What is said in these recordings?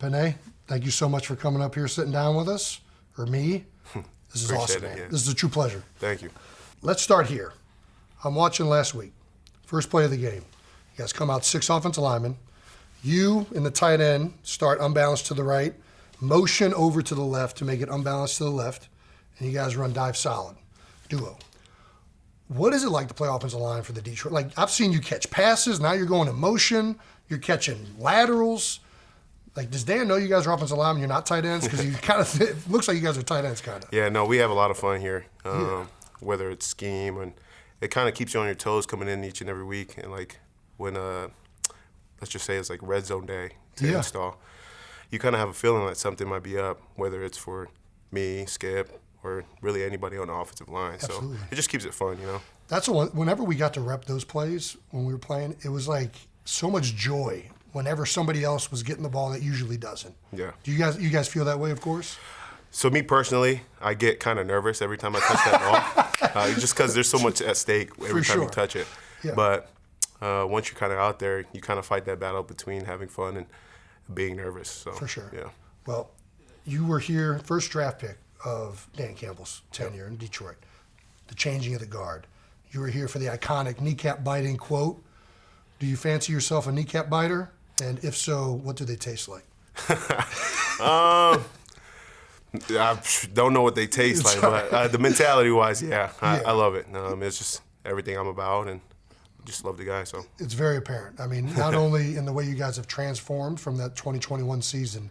Penei, thank you so much for coming up here, sitting down with us, or me. This is awesome, man. Yeah. This is a true pleasure. Thank you. Let's start here. I'm watching last week. First play of the game. You guys come out 6 offensive linemen. You and the tight end start unbalanced to the right, motion over to the left to make it unbalanced to the left, and you guys run dive solid. Duo. What is it like to play offensive line for the Detroit? Like, I've seen you catch passes. Now you're going in motion. You're catching laterals. Like, does Dan know you guys are offensive linemen? You're not tight ends? Because you kind of it looks like you guys are tight ends, kind of. Yeah, no, we have a lot of fun here. Whether it's scheme, and it kind of keeps you on your toes coming in each and every week. And like when let's just say it's like red zone day to install, you kind of have a feeling that something might be up, whether it's for me, Skip, or really anybody on the offensive line. Absolutely. So it just keeps it fun, you know. That's the one. Whenever we got to rep those plays when we were playing, it was like so much joy whenever somebody else was getting the ball that usually doesn't. Yeah. Do you guys feel that way, of course? So me personally, I get kind of nervous every time I touch that ball, just because there's so much at stake every time you touch it. Yeah. But once you're kind of out there, you kind of fight that battle between having fun and being nervous. So, for sure. Yeah. Well, you were here, first draft pick of Dan Campbell's tenure in Detroit, the changing of the guard. You were here for the iconic kneecap biting quote. Do you fancy yourself a kneecap biter? And if so, what do they taste like? I don't know what they taste like, but the mentality-wise, I love it. It's just everything I'm about, and just love the guy. So it's very apparent. I mean, not only in the way you guys have transformed from that 2021 season,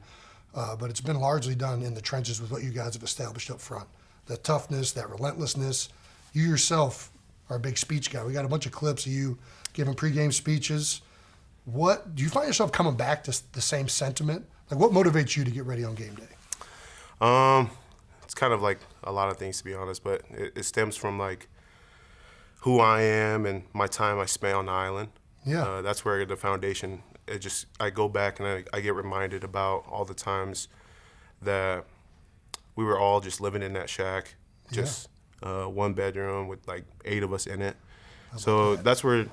but it's been largely done in the trenches with what you guys have established up front. That toughness, that relentlessness. You yourself are a big speech guy. We got a bunch of clips of you giving pregame speeches. What do you find yourself coming back to the same sentiment? Like, what motivates you to get ready on game day? It's kind of like a lot of things, to be honest, but it stems from like who I am and my time I spent on the island. Yeah. That's where the foundation, I go back and I get reminded about all the times that we were all just living in that shack, just one bedroom with like 8 of us in it. So that's where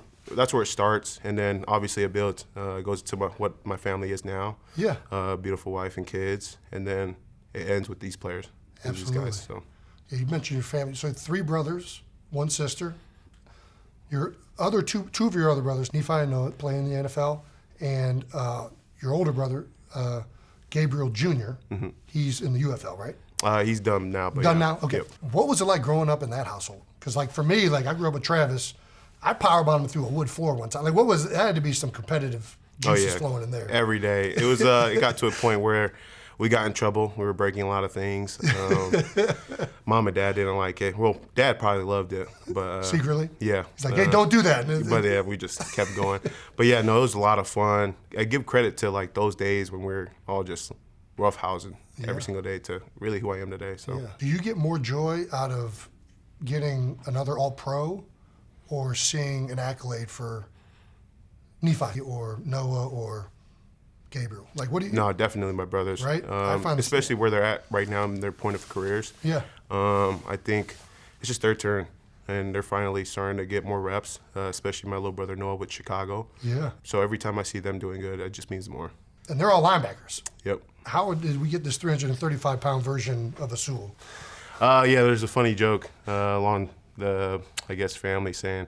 it starts, and then obviously it builds. It goes to what my family is now. Yeah. Beautiful wife and kids, and then it ends with these players. Absolutely. These guys, so. Yeah, you mentioned your family. So 3 brothers, 1 sister. Your other two of your other brothers, Nephi and Noah, play in the NFL, and your older brother, Gabriel Jr. He's in the UFL, right? He's done now. But done now? Okay. Yep. What was it like growing up in that household? Because like for me, like I grew up with Travis. I powerbombed him through a wood floor one time. Like what was it? Had to be some competitive juices flowing in there. Every day. It was. It got to a point where we got in trouble. We were breaking a lot of things. Mom and Dad didn't like it. Well, Dad probably loved it, but secretly. Yeah. He's like, hey, don't do that. But yeah, we just kept going. But yeah, no, it was a lot of fun. I give credit to like those days when we were all just roughhousing every single day to really who I am today. So. Yeah. Do you get more joy out of getting another All-Pro, or seeing an accolade for Nephi or Noah or Gabriel? Like, what do you? No, definitely my brothers. Right? I find especially where they're at right now in their point of careers. Yeah. I think it's just their turn, and they're finally starting to get more reps, especially my little brother Noah with Chicago. Yeah. So every time I see them doing good, it just means more. And they're all linebackers. Yep. How did we get this 335-pound version of Sewell? Yeah, there's a funny joke along the, I guess, family saying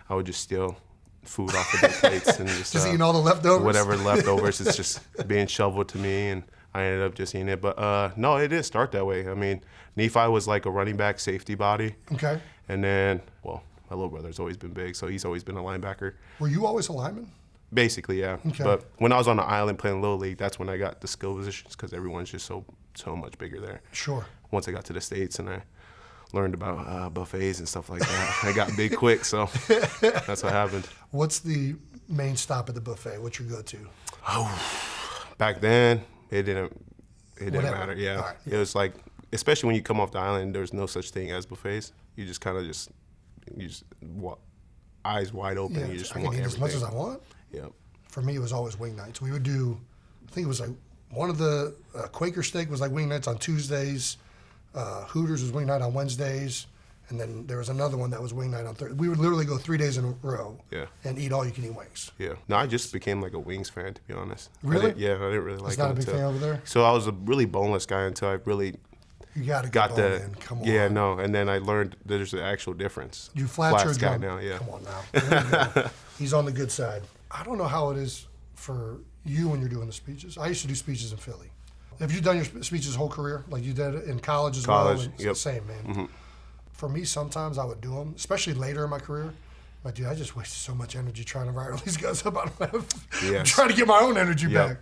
I would just steal food off of their plates and just eating all the leftovers? Whatever leftovers, it's just being shoveled to me, and I ended up just eating it. But no, it didn't start that way. I mean, Nephi was like a running back safety body. Okay. And then, well, my little brother's always been big, so he's always been a linebacker. Were you always a lineman? Basically, yeah. Okay. But when I was on the island playing Little League, that's when I got the skill positions because everyone's just so much bigger there. Sure. Once I got to the States and I learned about buffets and stuff like that, I got big quick, so that's what happened. What's the main stop at the buffet? What's your go-to? Oh, back then, it didn't matter. Yeah. Right. It was like, especially when you come off the island, there's no such thing as buffets. You just kind of walk, eyes wide open. Yeah, You just I want can eat everything. as much as I want. Yep. For me, it was always wing nights. We would do, I think it was like one of the Quaker steak was like wing nights on Tuesdays. Hooters was wing night on Wednesdays. And then there was another one that was wing night on Thursday. We would literally go 3 days in a row and eat all-you-can-eat wings. Yeah. No, I just became like a wings fan, to be honest. Really? I didn't really like it. Not a big fan over there? So I was a really boneless guy until I really You got to got the in. Come on. Yeah, no. And then I learned there's an actual difference. You flats are a guy drum. now, yeah. Come on now. There you go. He's on the good side. I don't know how it is for you when you're doing the speeches. I used to do speeches in Philly. Have you done your speeches whole career? Like you did in college as well? It's the same, man. Mm-hmm. For me, sometimes I would do them, especially later in my career. But dude, I just wasted so much energy trying to write all these guys up. I'm trying to get my own energy back.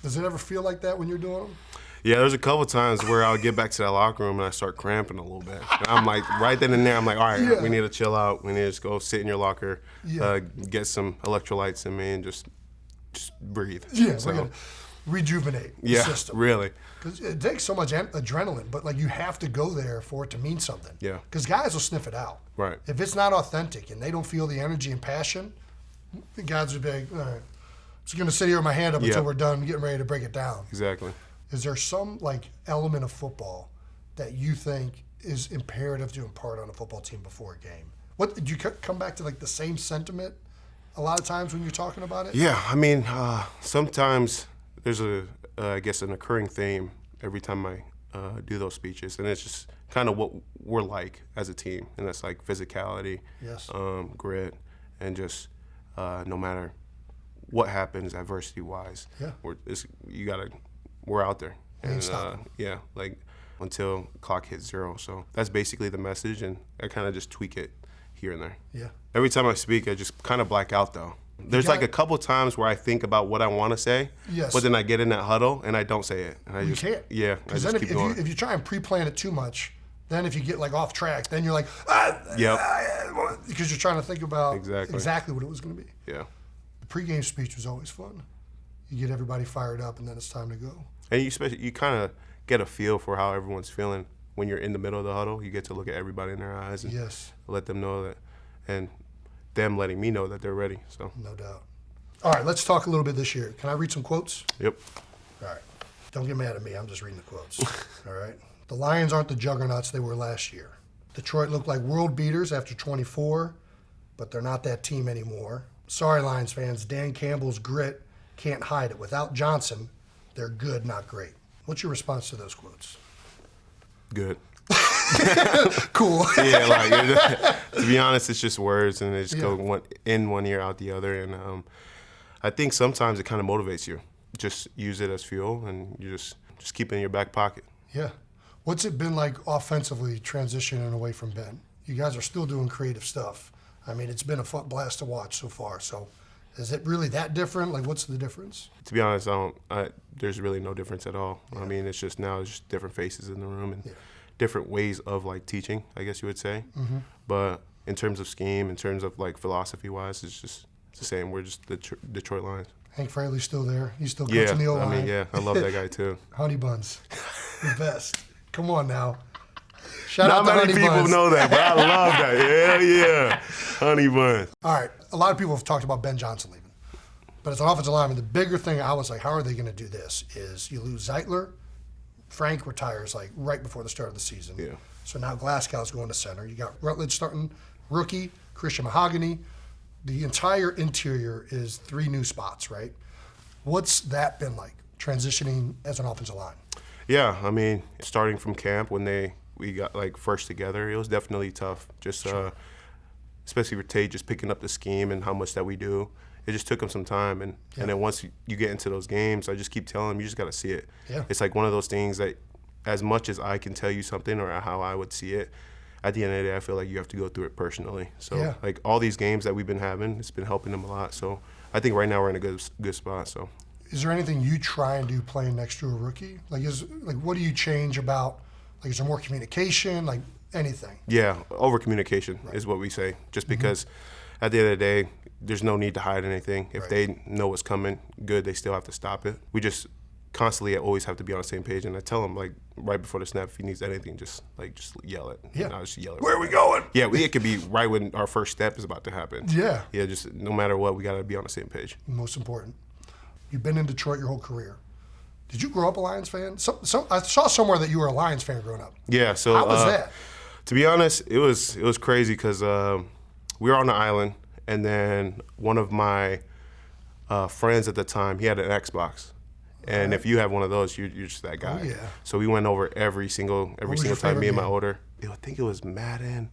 Does it ever feel like that when you're doing them? Yeah, there's a couple times where I would get back to that locker room and I start cramping a little bit. And I'm like, right then and there, I'm like, all right, we need to chill out. We need to just go sit in your locker, get some electrolytes in me, and just breathe. Yeah, so, we're gonna rejuvenate the system. Really. Because it takes so much adrenaline, but like you have to go there for it to mean something. Yeah. Because guys will sniff it out. Right. If it's not authentic and they don't feel the energy and passion, the guys would be like, all right, I'm just going to sit here with my hand up until we're done getting ready to break it down. Exactly. Is there some like element of football that you think is imperative to impart on a football team before a game? What did you come back to like the same sentiment a lot of times when you're talking about it? Yeah, I mean, sometimes there's I guess an occurring theme every time I do those speeches, and it's just kind of what we're like as a team, and that's like physicality, grit, and just no matter what happens adversity-wise, we're out there, and like until clock hits zero. So that's basically the message, and I kind of just tweak it here and there. Yeah. Every time I speak, I just kind of black out though. There's like a couple times where I think about what I want to say, but then I get in that huddle and I don't say it. And I you can't. Yeah, because then if you try and pre-plan it too much, then if you get like off track, then you're like, because you're trying to think about exactly what it was going to be. Yeah. The pregame speech was always fun. You get everybody fired up, and then it's time to go. And you kind of get a feel for how everyone's feeling when you're in the middle of the huddle. You get to look at everybody in their eyes and let them know that, and them letting me know that they're ready. So no doubt. All right, let's talk a little bit this year. Can I read some quotes? Yep. All right. Don't get mad at me. I'm just reading the quotes. All right. The Lions aren't the juggernauts they were last year. Detroit looked like world beaters after 24, but they're not that team anymore. Sorry, Lions fans. Dan Campbell's grit can't hide it. Without Johnson, they're good, not great. What's your response to those quotes? Good. Cool. Yeah, like to be honest, it's just words, and they just go one ear out the other. And I think sometimes it kind of motivates you. Just use it as fuel, and you just keep it in your back pocket. Yeah. What's it been like offensively transitioning away from Ben? You guys are still doing creative stuff. I mean, it's been a fun blast to watch so far. So, is it really that different? Like, what's the difference? To be honest, there's really no difference at all. Yeah. I mean, it's just different faces in the room and different ways of like teaching, I guess you would say. Mm-hmm. But in terms of scheme, in terms of like philosophy-wise, it's the same. We're just the Detroit Lions. Hank Fraley's still there. He's still coaching the O-line. I mean, I love that guy too. Honey Buns, the best. Come on now. Shout out to Not Honey many people Buns. know that, but I love that. Yeah. Honey Buns. All right. A lot of people have talked about Ben Johnson leaving. But as an offensive lineman, the bigger thing I was like, how are they going to do this? Is you lose Zeitler. Frank retires like right before the start of the season. Yeah. So now Glasgow's going to center. You got Rutledge starting rookie, Christian Mahogany. The entire interior is 3 new spots, right? What's that been like, transitioning as an offensive line? Yeah, I mean, starting from camp when we got like first together, it was definitely tough. Just especially for Tate, just picking up the scheme and how much that we do. It just took him some time, and then once you get into those games, I just keep telling him, you just got to see it. Yeah. It's like one of those things that, as much as I can tell you something or how I would see it, at the end of the day, I feel like you have to go through it personally. So like all these games that we've been having, it's been helping him a lot. So I think right now we're in a good spot. So. Is there anything you try and do playing next to a rookie? Like what do you change about? Like, is there more communication? Like anything? Yeah, over communication is what we say. Just because at the end of the day, there's no need to hide anything. If they know what's coming, good. They still have to stop it. We just constantly always have to be on the same page. And I tell him like right before the snap, if he needs anything, just yell it. Yeah. I'll just yell it. Where are we going? Yeah, it could be right when our first step is about to happen. Yeah. Yeah, just no matter what, we got to be on the same page. Most important. You've been in Detroit your whole career. Did you grow up a Lions fan? I saw somewhere that you were a Lions fan growing up. Yeah. So how was that? To be honest, it was crazy because we were on the island, and then one of my friends at the time, he had an Xbox. And if you have one of those, you're just that guy. Oh, yeah. So we went over every single was your time, me and my favorite older. I think it was Madden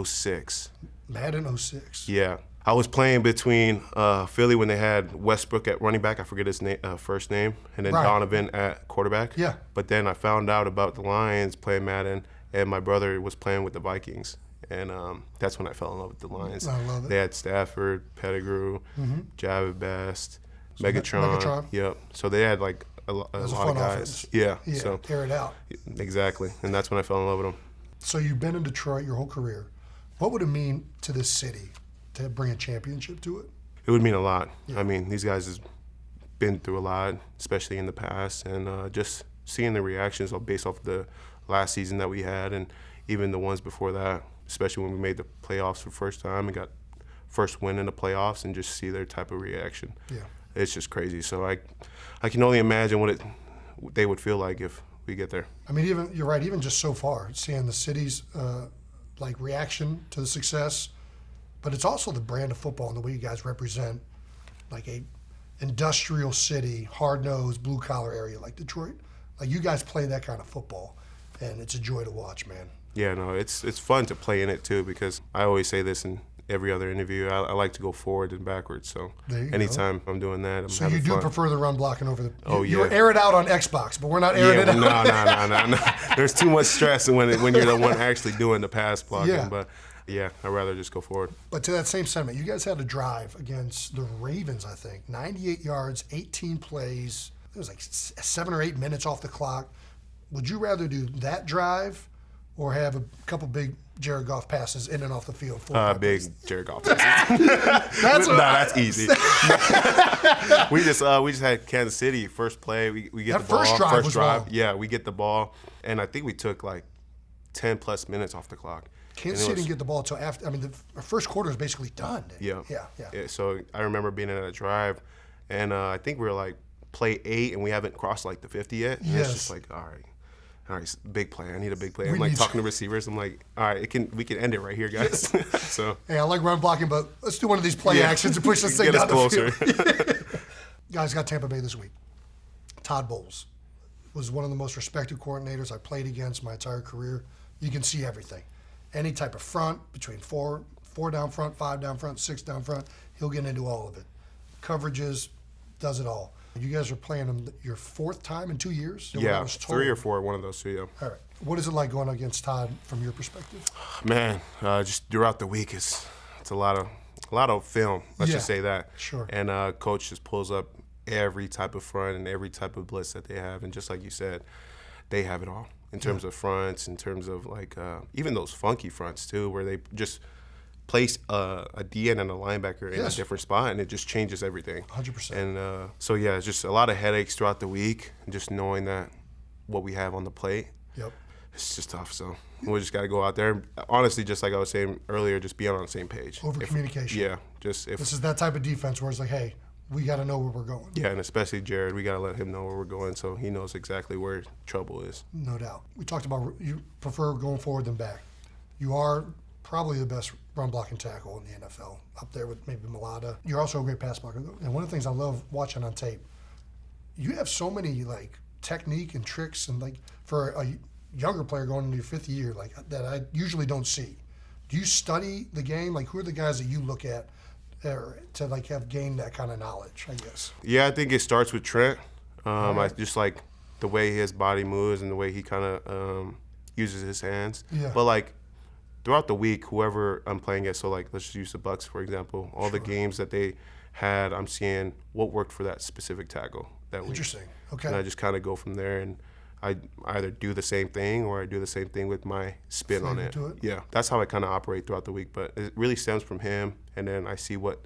06. Madden 06. Yeah. I was playing between Philly when they had Westbrook at running back. I forget his first name. And then Right. Donovan at quarterback. Yeah. But then I found out about the Lions playing Madden, and my brother was playing with the Vikings. And that's when I fell in love with the Lions. I love it. They had Stafford, Pettigrew, Javid Best, Megatron. Megatron. Yep. So they had like a lot was a of fun guys. offense. Yeah. Yeah, So air it out. exactly. And that's when I fell in love with them. So you've been in Detroit your whole career. What would it mean to this city to bring a championship to it? It would mean a lot. I mean, these guys have been through a lot, especially in the past, and just seeing the reactions based off the last season that we had, and even the ones before that, especially when we made the playoffs for the first time and got first win in the playoffs, and just see their type of reaction. Yeah. It's just crazy. So I can only imagine what they would feel like if we get there. I mean, even you're right. Even just so far, seeing the city's like reaction to the success, but it's also the brand of football and the way you guys represent, like a industrial city, hard nosed, blue collar area like Detroit. Like you guys play that kind of football, and it's a joy to watch, man. Yeah, no, it's fun to play in it too, because I always say this in every other interview. I like to go forward and backwards. So There you anytime I'm doing that, I'm So having you do fun. prefer the run blocking over the? Oh, You yeah. air it out on Xbox, but we're not airing Yeah, it out. no. There's too much stress when you're the one actually doing the pass blocking. Yeah. But yeah, I'd rather just go forward. But to that same sentiment, you guys had a drive against the Ravens, I think. 98 yards, 18 plays. It was like 7 or 8 minutes off the clock. Would you rather do that drive or have a couple big Jared Goff passes in and off the field? Big Jared Goff. That's easy. we just had Kansas City first play. We get That the ball. first drive was long. Yeah, we get the ball, and I think we took like 10 plus minutes off the clock. Kansas City didn't get the ball until after. I mean, the first quarter was basically done. Yeah. Yeah. So I remember being in a drive, and I think we were like play 8, and we haven't crossed like the 50 yet. And Yes. It's just like, all right, big play. I need a big play. We I'm like need talking to receivers. I'm like, all right, we can end it right here, guys. So Hey, I like run blocking, but let's do one of these play actions and push this thing get us down the closer. field. Guys, got Tampa Bay this week. Todd Bowles was one of the most respected coordinators I played against my entire career. You can see everything. Any type of front, between four down front, 5 down front, 6 down front, he'll get into all of it. Coverages, does it all. You guys are playing them your 4th time in 2 years? So what I yeah, was told. 3 or 4, one of those two. Yeah. All right. What is it like going against Todd from your perspective? Man, just throughout the week, it's a lot of film. Let's just say that. Sure. And coach just pulls up every type of front and every type of blitz that they have, and just like you said, they have it all in terms of fronts, in terms of like even those funky fronts too, where they just place a DN and a linebacker in a different spot, and it just changes everything. 100%. And so yeah, it's just a lot of headaches throughout the week, and just knowing that what we have on the plate. Yep. It's just tough, so we just got to go out there. Honestly, just like I was saying earlier, just be on the same page. Over communication. Yeah, just if. This is that type of defense where it's like, hey, we got to know where we're going. Yeah, and especially Jared, we got to let him know where we're going so he knows exactly where trouble is. No doubt. We talked about you prefer going forward than back. You are probably the best run blocking tackle in the NFL, up there with maybe Mulata. You're also a great pass blocker. And one of the things I love watching on tape, you have so many like technique and tricks, and like for a younger player going into your 5th year, like that I usually don't see. Do you study the game? Like, who are the guys that you look at to like have gained that kind of knowledge, I guess? Yeah, I think it starts with Trent. I just like the way his body moves and the way he kind of uses his hands. Yeah. But like throughout the week, whoever I'm playing against, so like let's just use the Bucs for example. All the games that they had, I'm seeing what worked for that specific tackle that week. Interesting. Okay. And I just kind of go from there, and I either do the same thing or I do the same thing with my spin on Flavor it. to it. Yeah, that's how I kind of operate throughout the week. But it really stems from him, and then I see what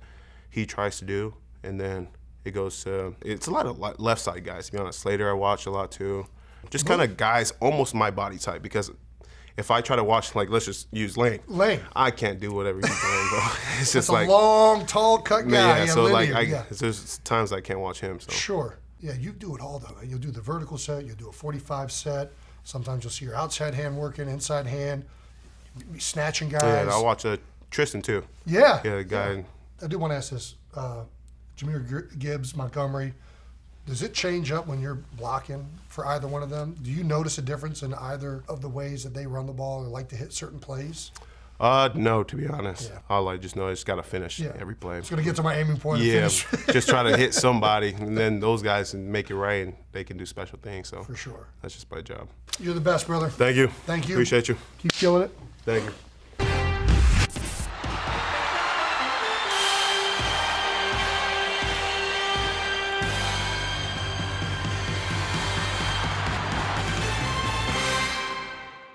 he tries to do, and then it goes to it's a lot of left side guys. To be honest, Slater I watch a lot too. Just kind of guys almost my body type, because if I try to watch, like, let's just use Lane. I can't do whatever he's doing, bro. It's just That's like a long, tall, cut guy. yeah. So like, linear. there's times I can't watch him. So Sure. Yeah, you do it all though. You'll do the vertical set. You'll do a 45 set. Sometimes you'll see your outside hand working, inside hand. Be snatching guys. Yeah, I watch Tristan too. Yeah. Yeah, the guy. Yeah. I do want to ask this. Jameer Gibbs, Montgomery, does it change up when you're blocking for either one of them? Do you notice a difference in either of the ways that they run the ball or like to hit certain plays? No, to be honest. Yeah. All I just know is got to finish Yeah. every play. It's going to get to my aiming point Yeah, and finish. just try to hit somebody, and then those guys can make it right, and they can do special things. So For sure. that's just my job. You're the best, brother. Thank you. Thank you. Appreciate you. Keep killing it. Thank you.